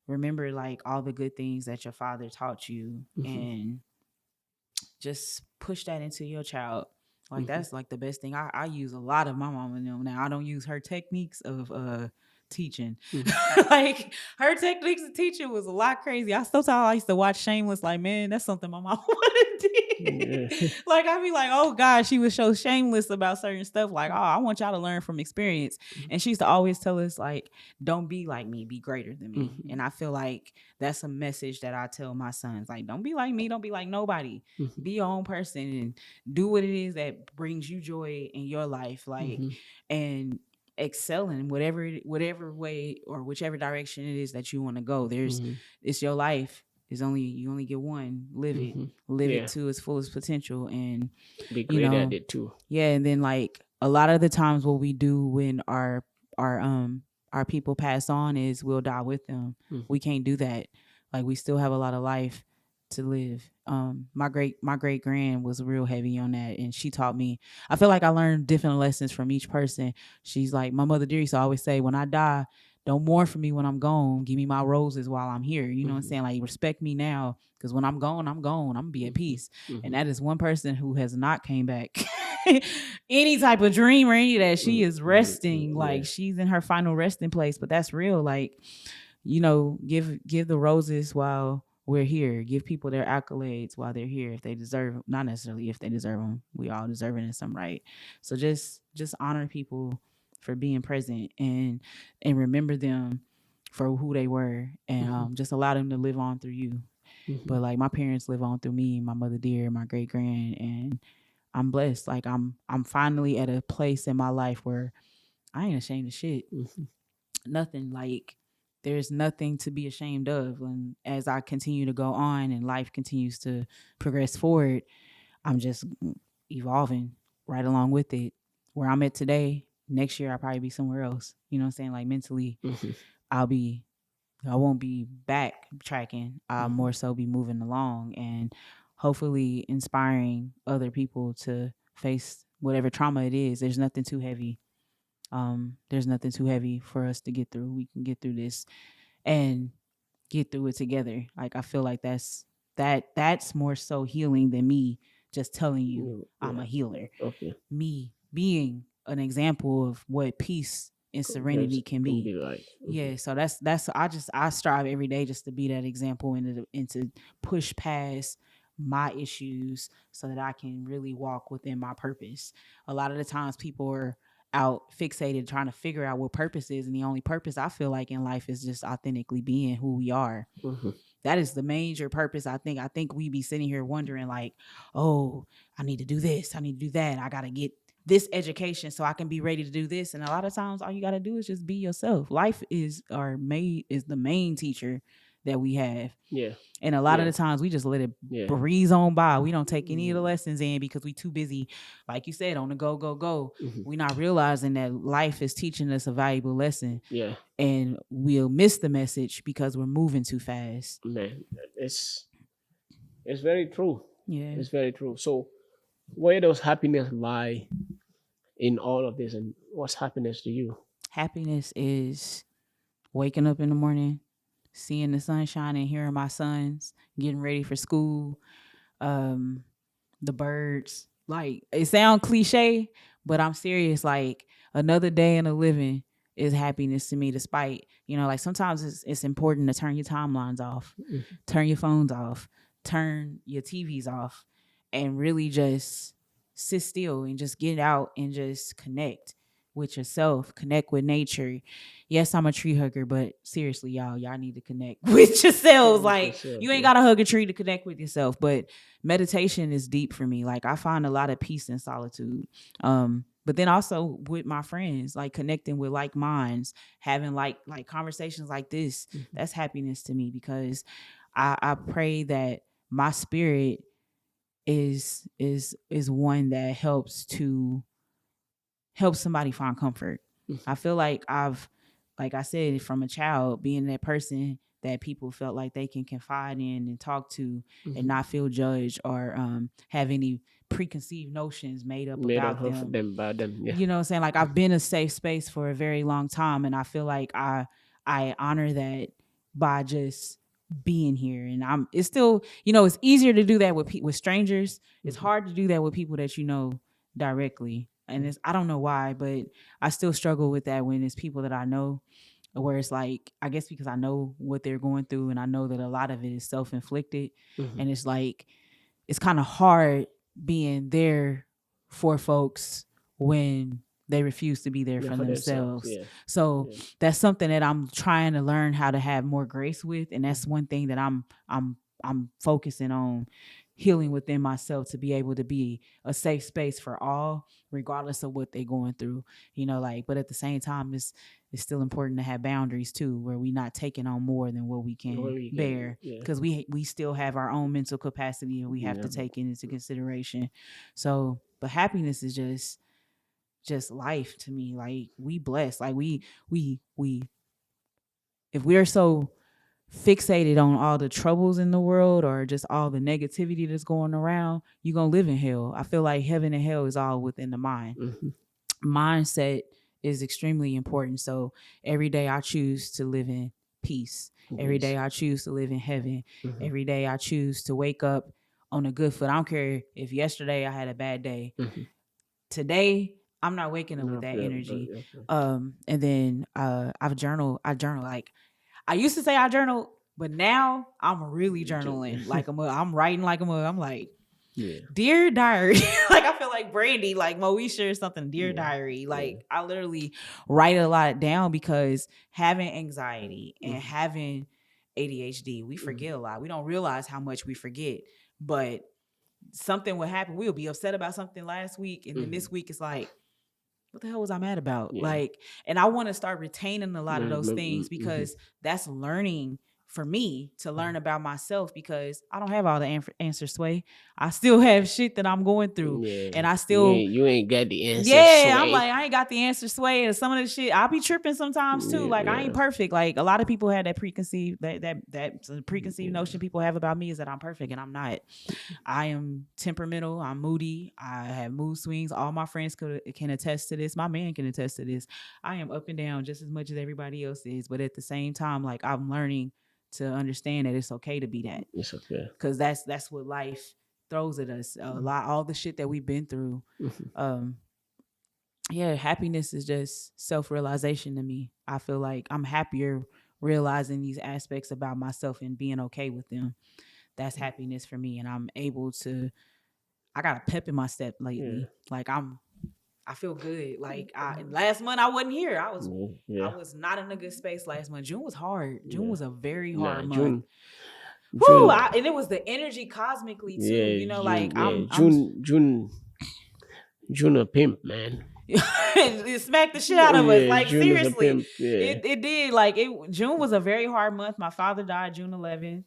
remember, like, all the good things that your father taught you, and just push that into your child. Like, that's like the best thing. I use a lot of my mom and them now. I don't use her techniques of teaching. Like, her techniques of teaching was a lot crazy. Sometimes I used to watch Shameless, like, man, that's something my mom would have did. Yeah. Like, I'd be like, oh God, she was so shameless about certain stuff. Like, oh, I want y'all to learn from experience. And she used to always tell us, like, don't be like me, be greater than me. And I feel like that's a message that I tell my sons. Like, don't be like me, don't be like nobody. Be your own person and do what it is that brings you joy in your life. Like, and excel in whatever way or whichever direction it is that you want to go. It's your life. You only get one. Live Yeah. it to its fullest potential. And Be great at it too. yeah, and then, like, a lot of the times what we do when our our people pass on is we'll die with them. We can't do that. Like, we still have a lot of life to live. My great grand was real heavy on that, and she taught me. I feel like I learned different lessons from each person. She's like, my mother dear used to always say, when I die, don't mourn for me when I'm gone. Give me my roses while I'm here. You know what I'm saying? Like, respect me now, because when I'm gone, I'm gone. I'm gonna be at peace. And that is one person who has not came back. Any type of dream or any of that. She is resting. Like, she's in her final resting place. But that's real. Like, give the roses while we're here. Give people their accolades while they're here, if they deserve, not necessarily if they deserve them. We all deserve it in some right. So just honor people for being present, and remember them for who they were, and just allow them to live on through you. But, like, my parents live on through me, my mother dear, my great grand, and I'm blessed. Like, I'm finally at a place in my life where I ain't ashamed of shit. Nothing. Like, there's nothing to be ashamed of. And as I continue to go on and life continues to progress forward, I'm just evolving right along with it. Where I'm at today, next year I'll probably be somewhere else. You know what I'm saying? Like, mentally, I won't be backtracking. I'll more so be moving along and hopefully inspiring other people to face whatever trauma it is. There's nothing too heavy. There's nothing too heavy for us to get through. We can get through this. and get through it together. Like I feel like that's more so healing than me just telling you I'm a Yeah. healer. Okay. Me being an example of what peace and serenity can Can be. be like. Yeah, so that's I strive every day just to be that example and to push past my issues so that I can really walk within my purpose. A lot of the times people are out fixated trying to figure out what purpose is, and the only purpose I feel like in life is just authentically being who we are. Mm-hmm. That is the major purpose. I think we be sitting here wondering like, oh, I need to do this, I need to do that, I gotta get this education so I can be ready to do this. And a lot of times all you gotta do is just be yourself. Life is the main teacher that we have. Yeah. And a lot of Yeah. the times we just let it Yeah. breeze on by. We don't take any of the lessons in because we too busy, like you said, on the go, go, go. Mm-hmm. We're not realizing that life is teaching us a valuable lesson, Yeah. and we'll miss the message because we're moving too fast. Man, it's very true. Yeah. It's very true. So, where does happiness lie in all of this, and what's happiness to you? Happiness is waking up in the morning, seeing the sun shining, hearing my sons, getting ready for school, um, the birds. Like it sounds cliche, but I'm serious. Like another day in the living is happiness to me. Despite like sometimes it's important to turn your timelines off, Mm-hmm. turn your phones off, turn your TVs off, and really just sit still and just get out and just connect with yourself, connect with nature. Yes, I'm a tree hugger, but seriously, y'all need to connect with yourselves. Like Yourself, you ain't yeah. gotta hug a tree to connect with yourself, but meditation is deep for me. Like I find a lot of peace in solitude. But then also with my friends, like connecting with like minds, having like conversations like this, Mm-hmm. that's happiness to me because I pray that my spirit is one that helps to help somebody find comfort. Mm-hmm. I feel like like I said, from a child, being that person that people felt like they can confide in and talk to and Mm-hmm. not feel judged or have any preconceived notions made up Made up about of them. them by them. Yeah. You know what I'm saying? Like I've been a safe space for a very long time, and I feel like I honor that by just being here. And it's still, it's easier to do that with strangers. It's Mm-hmm. hard to do that with people that you know directly. And I don't know why, but I still struggle with that when it's people that I know, where it's like, I guess because I know what they're going through and I know that a lot of it is self-inflicted. Mm-hmm. And it's like, it's kind of hard being there for folks when they refuse to be there Yeah, for for themselves. themselves. Yeah. So Yeah. that's something that I'm trying to learn how to have more grace with, and that's one thing that I'm focusing on healing within myself to be able to be a safe space for all, regardless of what they're going through. But at the same time, it's still important to have boundaries too, where we're not taking on more than what we What can we get. bear, Yeah. because we still have our own mental capacity and we have Yeah. to take it into consideration. So, but happiness is just life to me. Like we blessed. Like we if we're so fixated on all the troubles in the world or just all the negativity that's going around, you're gonna live in hell. I feel like heaven and hell is all within the mind. Mm-hmm. Mindset is extremely important. So every day I choose to live in peace. Every Yes. day I choose to live in heaven. Mm-hmm. Every day I choose to wake up on a good foot. I don't care if yesterday I had a bad day. Mm-hmm. Today I'm not waking up with No, that yeah, energy. okay. And then I journal like I used to say I journal, but now I'm really journaling. Like I'm writing like I'm like, Yeah. dear diary. Like I feel like Brandy, like Moesha or something, dear Yeah. diary. Like Yeah. I literally write a lot down because having anxiety and Mm-hmm. having ADHD, we forget a lot. We don't realize how much we forget. But something will happen. We'll be upset about something last week, and then this week it's like, what the hell was I mad about? Yeah. Like, and I want to start retaining a lot of those things Mm-hmm. because that's learning for me to learn about myself, because I don't have all the answers, Sway. I still have shit that I'm going through, Yeah, and I still, you ain't got the answer. yeah, I'm Sway. like, I ain't got the answer, Sway. And some of the shit, I'll be tripping sometimes too. Like, I ain't perfect. Like, a lot of people have that preconceived notion people have about me is that I'm perfect, and I'm not. I am temperamental. I'm moody. I have mood swings. All my friends can attest to this. My man can attest to this. I am up and down just as much as everybody else is. But at the same time, like, I'm learning to understand that it's okay to be that. It's okay. Because that's what life throws at us. A lot, all the shit that we've been through. Yeah, happiness is just self-realization to me. I feel like I'm happier realizing these aspects about myself and being okay with them. That's happiness for me. And I'm able to, I got a pep in my step lately. Like, I feel good. Like, last month I wasn't here. I was not in a good space last month. June was hard. June was a very hard month. Whew, and it was the energy cosmically too. You know, like, June a pimp, man. It smacked the shit out of us. Like, June seriously, yeah. it did. Like, June was a very hard month. My father died June 11th,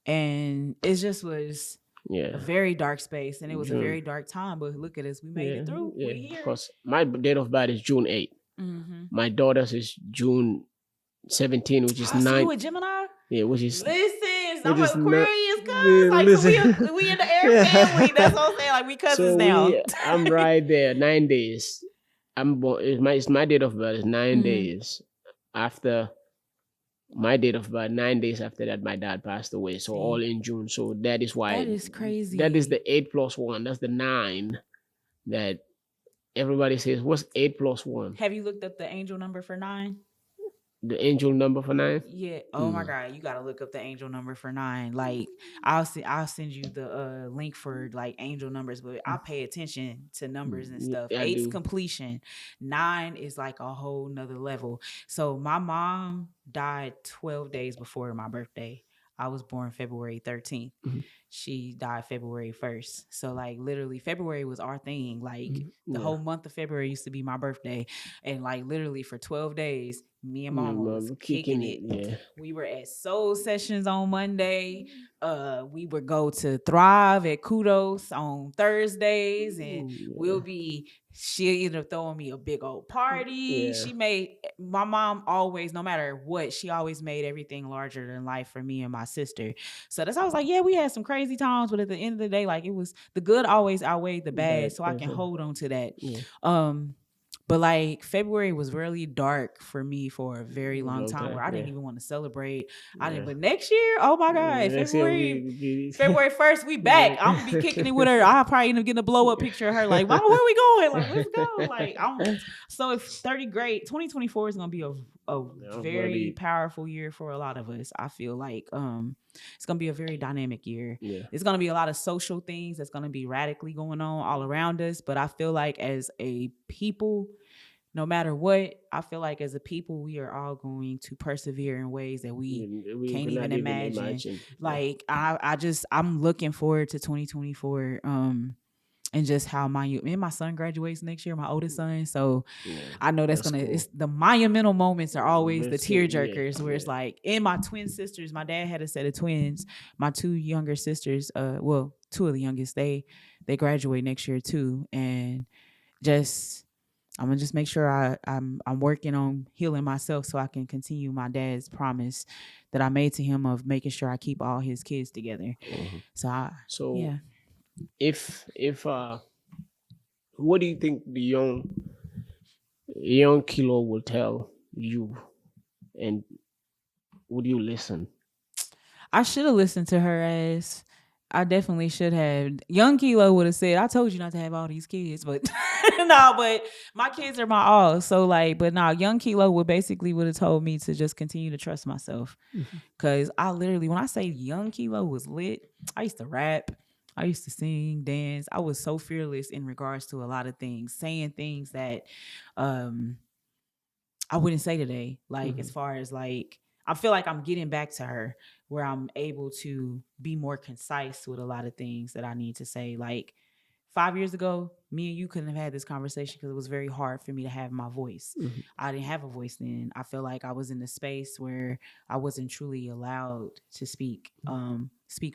and it just was a very dark space, and it was a very dark time. But look at us, we made it through. We here. Because my date of birth is June 8th. My daughter's is June 17, which is 9. So you a Gemini? Yeah, which is I'm Aquarius, cuz like, so we in the air family. That's what I'm saying. Like, we cousins now. I'm right there. 9 days. I'm born. It's my date of birth is 9 days after my date of birth. 9 days after that, my dad passed away. So all in June. So that is why that is crazy. That is the 8 plus 1. That's the 9 that everybody says. What's 8 plus 1? Have you looked up the angel number for 9? The angel number for 9? Yeah. Oh my God, you gotta look up the angel number for 9. Like, I'll send you the link for like angel numbers, but I pay attention to numbers and stuff. 8's completion. 9 is like a whole nother level. So my mom died 12 days before my birthday. I was born February 13th. She died February 1st. So, like, literally February was our thing. Like, the whole month of February used to be my birthday. And, like, literally for 12 days, me and Mama was kicking it. Yeah. We were at soul sessions on Monday. We would go to Thrive at Kudos on Thursdays, and she'll end up throwing me a big old party. My mom always, no matter what, she always made everything larger than life for me and my sister. So that's why I was like, yeah, we had some crazy times, but at the end of the day, like, it was the good always outweighed the bad. So I can hold on to that. But like, February was really dark for me for a very long time, where I didn't even want to celebrate. I didn't. But next year, oh my God, February 1st, we back. I'm gonna be kicking it with her. I'll probably end up getting a blow up picture of her. Like, Mama, where we going? Like, let's go. Like, so if 30 great. 2024 is gonna be a very powerful year for a lot of us. I feel like it's gonna be a very dynamic year. It's gonna be a lot of social things that's gonna be radically going on all around us. But I feel like as a people, no matter what, I feel like as a people, we are all going to persevere in ways that we can't even imagine. Like, I'm looking forward to 2024. And just how my son graduates next year, my oldest son. So I know that's cool. It's the monumental moments are always the tear jerkers, where it's like, and my twin sisters, my dad had a set of twins. My 2 younger sisters, 2 of the youngest, they graduate next year too. And I'm gonna just make sure I'm working on healing myself so I can continue my dad's promise that I made to him of making sure I keep all his kids together. If what do you think the young Kilo will tell you, and would you listen? I should have listened to her ass. I definitely should have. Young Kilo would have said, I told you not to have all these kids, but no, but my kids are my all. So like, but no, young Kilo would have told me to just continue to trust myself. Cause I literally, when I say young Kilo was lit, I used to rap. I used to sing, dance. I was so fearless in regards to a lot of things, saying things that I wouldn't say today. Like, as far as like, I feel like I'm getting back to her, where I'm able to be more concise with a lot of things that I need to say. Like, 5 years ago, me and you couldn't have had this conversation because it was very hard for me to have my voice. Mhm. I didn't have a voice then. I feel like I was in a space where I wasn't truly allowed to speak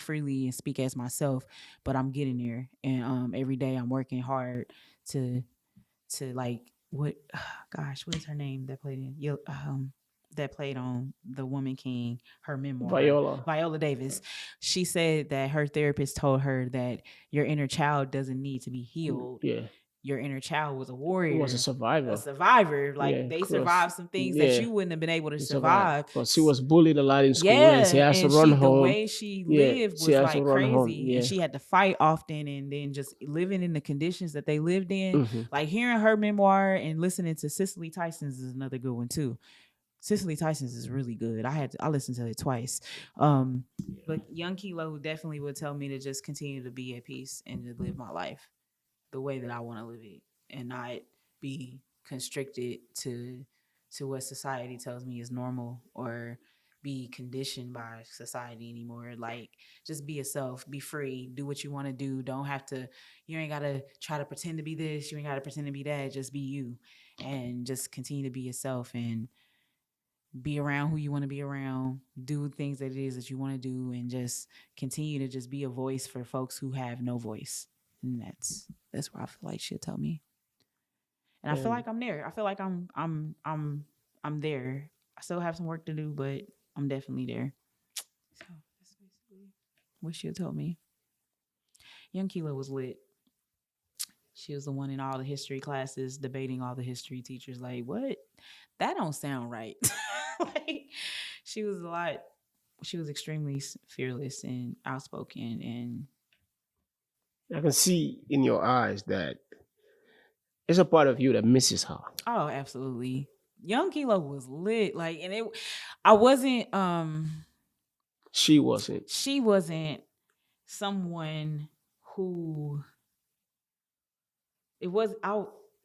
freely and speak as myself. But I'm getting there, and every day I'm working hard to like what, gosh, what is her name that played that played on The Woman King, her memoir, Viola. Viola Davis. She said that her therapist told her that your inner child doesn't need to be healed. Yeah. Your inner child was a It was a warrior, survivor. a survivor. Like Yeah, they cause survived some things that yeah, you wouldn't have been able to he survived. survive. Cause she was bullied a lot in school, and she Yeah, has to and run the home. way she Yeah, lived she was has to like run home. crazy, and Yeah. she had to fight often, and then just living in the conditions that they lived in. Mm-hmm. Like hearing her memoir and listening to Cicely Tyson's is another good one too. Cicely Tyson's is really good. I listened to it twice. But young Kilo definitely would tell me to just continue to be at peace and to live my life the way that I want to live it, and not be constricted to what society tells me is normal, or be conditioned by society anymore. Like just be yourself, be free, do what you want to do. Don't have to, you ain't gotta try to pretend to be this, you ain't gotta pretend to be that. Just be you, and just continue to be yourself, and be around who you want to be around, do things that it is that you want to do, and just continue to just be a voice for folks who have no voice. And that's where I feel like she'll tell me. And I feel like I'm there. I feel like I'm there. I still have some work to do, but I'm definitely there. So that's basically what she'll tell me. Young Kilo was lit. She was the one in all the history classes debating all the history teachers. Like, what? That don't sound right. Like, she was a lot. She was extremely fearless and outspoken, and I can see in your eyes that it's a part of you that misses her. oh, absolutely. Young Kilo was lit. Like, and I wasn't. She wasn't. She wasn't someone who it was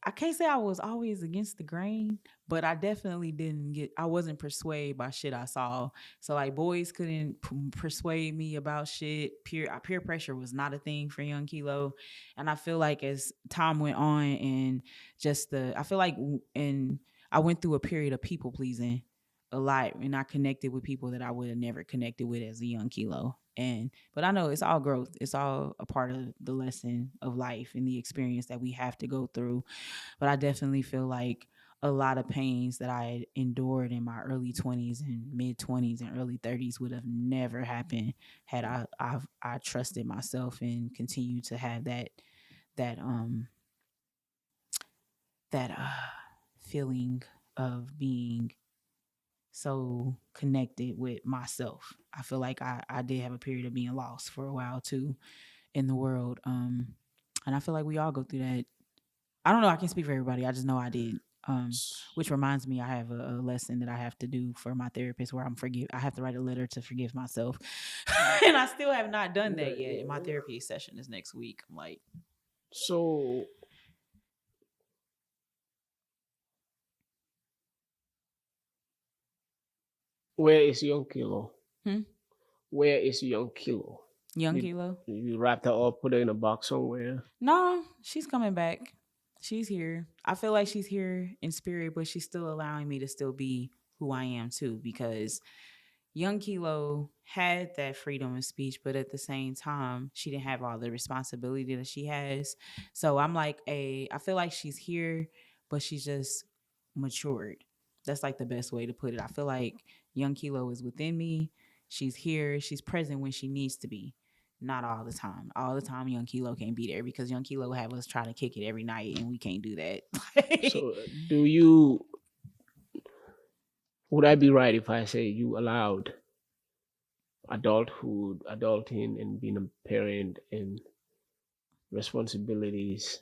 I can't say I was always against the grain, but I definitely I wasn't persuaded by shit I saw. So like boys couldn't persuade me about shit. Peer pressure was not a thing for young Kilo. And I feel like as time went on, and I feel like and I went through a period of people pleasing a lot, and I connected with people that I would have never connected with as a young Kilo. But I know it's all growth. It's all a part of the lesson of life and the experience that we have to go through. But I definitely feel like a lot of pains that I endured in my early 20s and mid 20s and early 30s would have never happened had I trusted myself and continued to have that that feeling of being so connected with myself. I feel like I did have a period of being lost for a while too in the world. And I feel like we all go through that. I don't know, I can't speak for everybody. I just know I did. Which reminds me, I have a lesson that I have to do for my therapist where I have to write a letter to forgive myself. And I still have not done that yet. And my therapy session is next week. I'm like, So where is young Kilo? hmm? Where is young Kilo? Young Kilo? You wrapped her up, put her in a box somewhere. No, she's coming back. She's here. I feel like she's here in spirit, but she's still allowing me to still be who I am too, because young Kilo had that freedom of speech, but at the same time, she didn't have all the responsibility that she has. So I feel like she's here, but she's just matured. That's like the best way to put it. I feel like young Kilo is within me. She's here. She's present when she needs to be. Not all the time. All the time, young Kilo can't be there because young Kilo have us trying to kick it every night, and we can't do that. So do you? Would I be right if I say you allowed adulthood, adulting, and being a parent and responsibilities?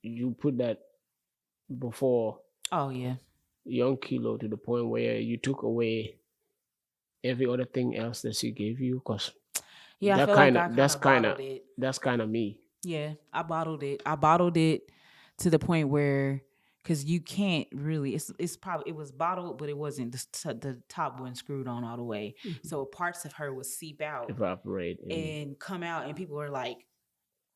You put that before Oh yeah. young Kilo to the point where you took away every other thing else that she gave you, because Yeah, I feel like I kind that's of kind bottled of it. that's kind of me. Yeah, I bottled it. I bottled it to the point where, because you can't really, it's probably, it was bottled, but it wasn't, the top wasn't screwed on all the way. So parts of her would seep out Evaporate and and come out, and people were like,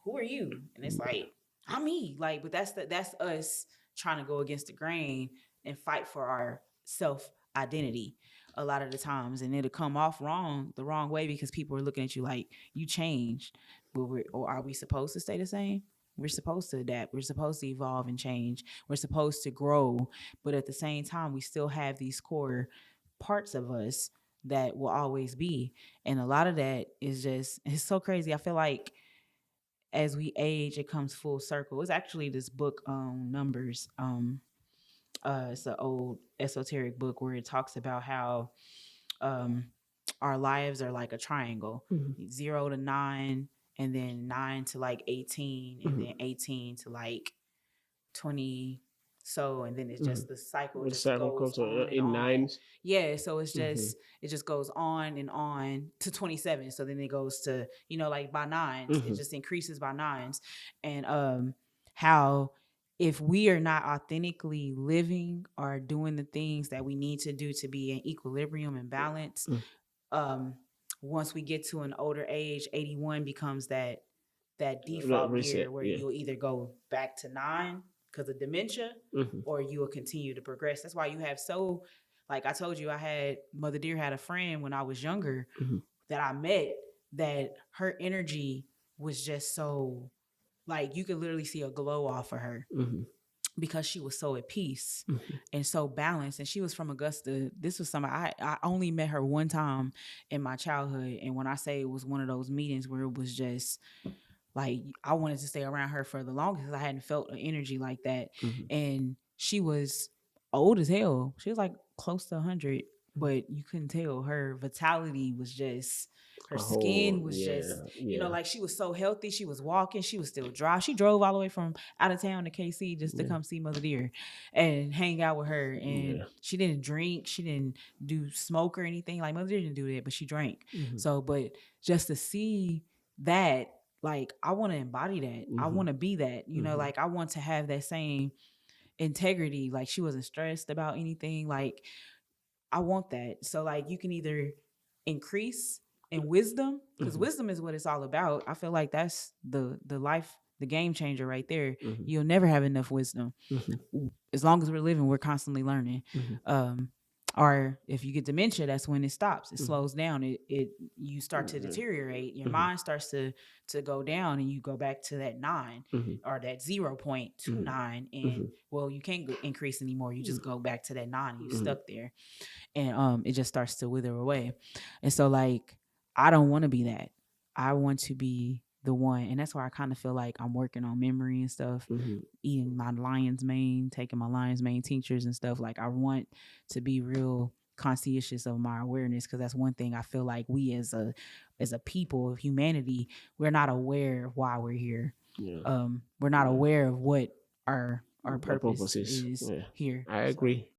who are you? And it's like, I'm me. Like, but that's us trying to go against the grain and fight for our self identity a lot of the times, and it'll come off the wrong way, because people are looking at you like you changed. But or are we supposed to stay the same? We're supposed to adapt. We're supposed to evolve and change. We're supposed to grow. But at the same time, we still have these core parts of us that will always be. And a lot of that is just, it's so crazy. I feel like as we age, it comes full circle. It's actually this book, Numbers. It's an old esoteric book where it talks about how um, our lives are like a triangle, 0 to 9, and then 9 to like 18, and then 18 to like 20. So, and then it's just the cycle The just cycle goes comes on and in on. nines. Yeah. So it's just, it just goes on and on to 27. So then it goes to, like by nines, it just increases by nines. And how if we are not authentically living or doing the things that we need to do to be in equilibrium and balance, um, once we get to an older age, 81 becomes that default year Reset. where Yeah. you'll either go back to 9 because of dementia, or you will continue to progress. That's why you have like I told you, I had Mother Dear had a friend when I was younger that I met, that her energy was just so, like, you could literally see a glow off of her, because she was so at peace and so balanced. And she was from Augusta. This was somebody I only met her one time in my childhood. And when I say it was one of those meetings where it was just like, I wanted to stay around her for the longest because I hadn't felt an energy like that. And she was old as hell. She was like close to 100, but you couldn't tell. Her vitality was just, her A skin whole, was just, yeah. like, she was so healthy. She was walking. She was still dry. She drove all the way from out of town to KC just to come see Mother Dear and hang out with her. And she didn't drink. She didn't do smoke or anything. Like, Mother Dear didn't do that, but she drank. So, but just to see that, like, I want to embody that. I want to be that, like, I want to have that same integrity. Like, she wasn't stressed about anything. Like, I want that. So, like, you can either increase in wisdom, because wisdom is what it's all about. I feel like that's the life, the game changer right there. You'll never have enough wisdom. As long as we're living, we're constantly learning. Or if you get dementia, that's when it stops. It slows down. You start to deteriorate. Your mind starts to go down, and you go back to that 9 or that 0.29, and well, you can't increase anymore. You just go back to that 9, and you stuck there, and it just starts to wither away. And so, like, I don't want to be that. I want to be the one, and that's why I kind of feel like I'm working on memory and stuff, eating my lion's mane, taking my lion's mane tinctures and stuff. Like, I want to be real conscientious of my awareness, because that's one thing I feel like we as a people of humanity, we're not aware of why we're here. We're not aware of what our purpose is here. I agree.